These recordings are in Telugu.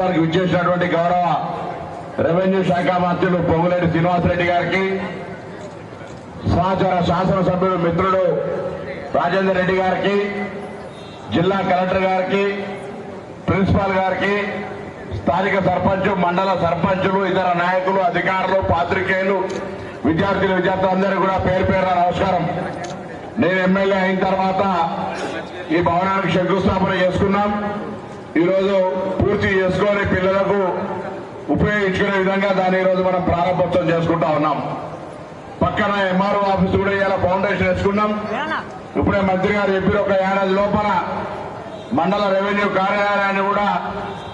విచ్చేసినటువంటి గౌరవ రెవెన్యూ శాఖ మంత్రులు పొంగులేటి శ్రీనివాసరెడ్డి గారికి, సహచర శాసనసభ్యులు మిత్రుడు రాజేందర్ రెడ్డి గారికి, జిల్లా కలెక్టర్ గారికి, ప్రిన్సిపాల్ గారికి, స్థానిక సర్పంచ్, మండల సర్పంచులు, ఇతర నాయకులు, అధికారులు, పాత్రికేయులు, విద్యార్థులందరూ కూడా పేరు పేరున నమస్కారం. నేను ఎమ్మెల్యే అయిన తర్వాత ఈ భవనానికి శంకుస్థాపన చేసుకున్నాం. ఈరోజు పూర్తి చేసుకొని పిల్లలకు ఉపయోగించుకునే విధంగా దాన్ని ఈరోజు మనం ప్రారంభోత్సవం చేసుకుంటా ఉన్నాం. పక్కన ఎంఆర్ఓ ఆఫీస్ కూడా ఇవాళ ఫౌండేషన్ వేసుకున్నాం. ఇప్పుడే మంత్రి గారు చెప్పిన ఒక ఏడాది లోపల మండల రెవెన్యూ కార్యాలయాన్ని కూడా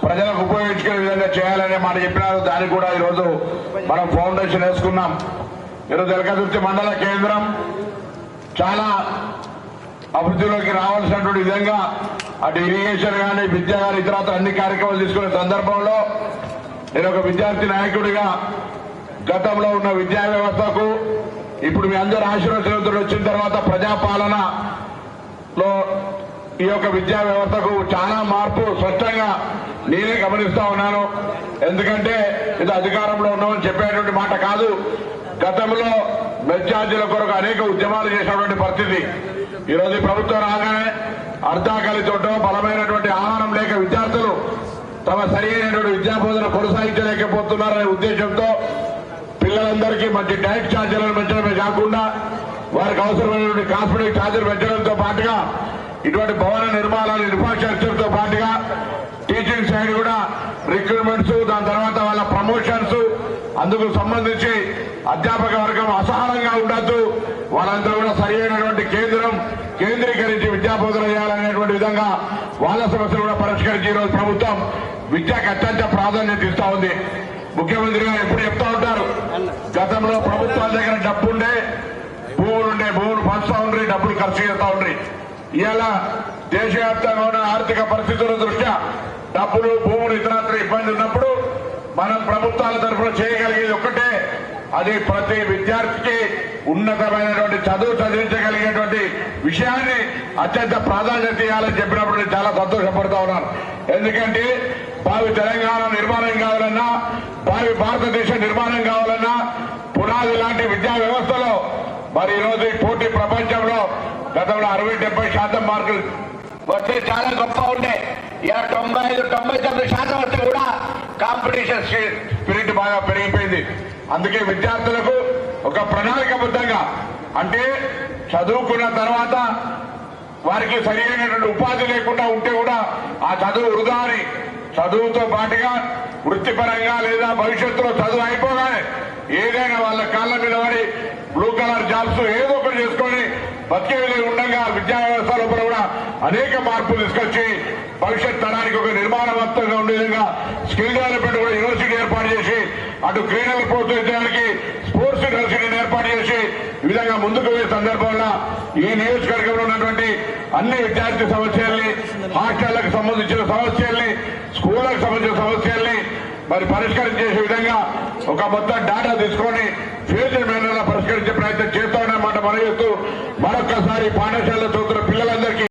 ప్రజలకు ఉపయోగించుకునే విధంగా చేయాలనే మాట చెప్పినారు. దానికి కూడా ఈరోజు మనం ఫౌండేషన్ వేసుకున్నాం. ఈరోజు ఎలకదుర్తి మండల కేంద్రం చాలా అభివృద్ధిలోకి రావాల్సినటువంటి విధంగా అటు ఇరిగేషన్ కానీ, విద్య కానీ, ఇతరత్ర అన్ని కార్యక్రమాలు తీసుకునే సందర్భంలో నేను ఒక విద్యార్థి నాయకుడిగా గతంలో ఉన్న విద్యా వ్యవస్థకు ఇప్పుడు మీ అందరూ ఆశీర్వచనంతో వచ్చిన తర్వాత ప్రజాపాలనలో ఈ యొక్క విద్యా వ్యవస్థకు చాలా మార్పు స్పష్టంగా నేనే గమనిస్తా ఉన్నాను. ఎందుకంటే ఇది అధికారంలో ఉన్నామని చెప్పేటువంటి మాట కాదు. గతంలో మెస్ ఛార్జీల కొరకు అనేక ఉద్యమాలు చేసినటువంటి పరిస్థితి. ఈరోజు ప్రభుత్వం రాగానే అర్ధాకలితోటో బలమైనటువంటి ఆహారం లేక విద్యార్థులు తమ సరైనటువంటి విద్యాబోధన కొనసాగించలేకపోతున్నారనే ఉద్దేశంతో పిల్లలందరికీ మంచి డైట్ ఛార్జీలను పెంచడమే కాకుండా వారికి అవసరమైనటువంటి కాస్మెటిక్ ఛార్జీలు పెంచడంతో పాటుగా ఇటువంటి భవన నిర్మాణాలు, ఇన్ఫ్రాస్ట్రక్చర్తో పాటుగా టీచింగ్ సైడ్ కూడా రిక్రూట్మెంట్స్, దాని తర్వాత వాళ్ళ ప్రమోషన్స్, అందుకు సంబంధించి అధ్యాపక వర్గం అసహనంగా ఉండద్దు, వాళ్ళందరూ కూడా సరైనటువంటి కేంద్రీకరించి విద్యాబోధన చేయాలనేటువంటి విధంగా వాళ్ళ సమస్యలు కూడా పరిష్కరించి ఈరోజు ప్రభుత్వం విద్యకు అత్యంత ప్రాధాన్యత ఇస్తా ఉంది. ముఖ్యమంత్రి గారు ఎప్పుడు చెప్తా ఉంటారు, గతంలో ప్రభుత్వాల దగ్గర డబ్బుండే, భూములు పంచుతా ఉండ్రి, డబ్బులు ఖర్చు చేస్తా ఉండ్రి. ఇవాళ దేశవ్యాప్తంగా ఉన్న ఆర్థిక పరిస్థితుల దృష్ట్యా డబ్బులు, భూములు, ఇతరత్ర ఇబ్బంది ఉన్నప్పుడు మనం ప్రభుత్వాల తరఫున చేయగలిగేది ఒక్కటే, అది ప్రతి విద్యార్థికి ఉన్నతమైనటువంటి చదువు చదివించగలిగేటువంటి విషయాన్ని అత్యంత ప్రాధాన్యత ఇవ్వాలని చెప్పినప్పుడు నేను చాలా సంతోషపడతా ఉన్నాను. ఎందుకంటే భావి తెలంగాణ నిర్మాణం కావాలన్నా, భావి భారతదేశ నిర్మాణం కావాలన్నా పునాది లాంటి విద్యా వ్యవస్థలో మరి ఈరోజు ఈ పోటీ ప్రపంచంలో గతంలో 60-70% మార్కులు వస్తే చాలా గొప్ప ఉండే, ఇలా 95-99% వస్తే కూడా కాంపిటీషన్ స్పిరిట్ బాగా పెరిగిపోయింది. అందుకే విద్యార్థులకు ఒక ప్రణాళికబద్ధంగా, అంటే చదువుకున్న తర్వాత వారికి సరైనటువంటి ఉపాధి లేకుండా ఉంటే కూడా ఆ చదువు వృధా అని, చదువుతో పాటుగా వృత్తిపరంగా లేదా భవిష్యత్తులో చదువు అయిపోగానే ఏదైనా వాళ్ళ కాళ్ళ మీద పడి బ్లూ కలర్ జాబ్స్ ఏదో ఒకటి చేసుకొని బతికే విధంగా ఉండగా విద్యా వ్యవస్థ లోపల కూడా అనేక మార్పులు తీసుకొచ్చి భవిష్యత్ తరానికి ఒక నిర్మాణవంతంగా ఉండే విధంగా స్కిల్ డెవలప్మెంట్ కూడా యూనివర్సిటీ ఏర్పాటు చేసి, అటు క్రీడలు ప్రోత్సహించడానికి స్పోర్ట్స్ యూనివర్సిటీని ఏర్పాటు చేసి ఈ విధంగా ముందుకు పోయే సందర్భంలో ఈ నియోజకవర్గంలో ఉన్నటువంటి అన్ని విద్యార్థి సమస్యల్ని, హాస్టళ్లకు సంబంధించిన సమస్యల్ని, స్కూళ్లకు సంబంధించిన సమస్యల్ని మరి పరిష్కరించే విధంగా ఒక మొత్తం డేటా తీసుకొని ఫేజ్ మేనర్లో పరిష్కరించే ప్రయత్నం చేస్తామన్నమాట. మన మరొక్కసారి పాఠశాల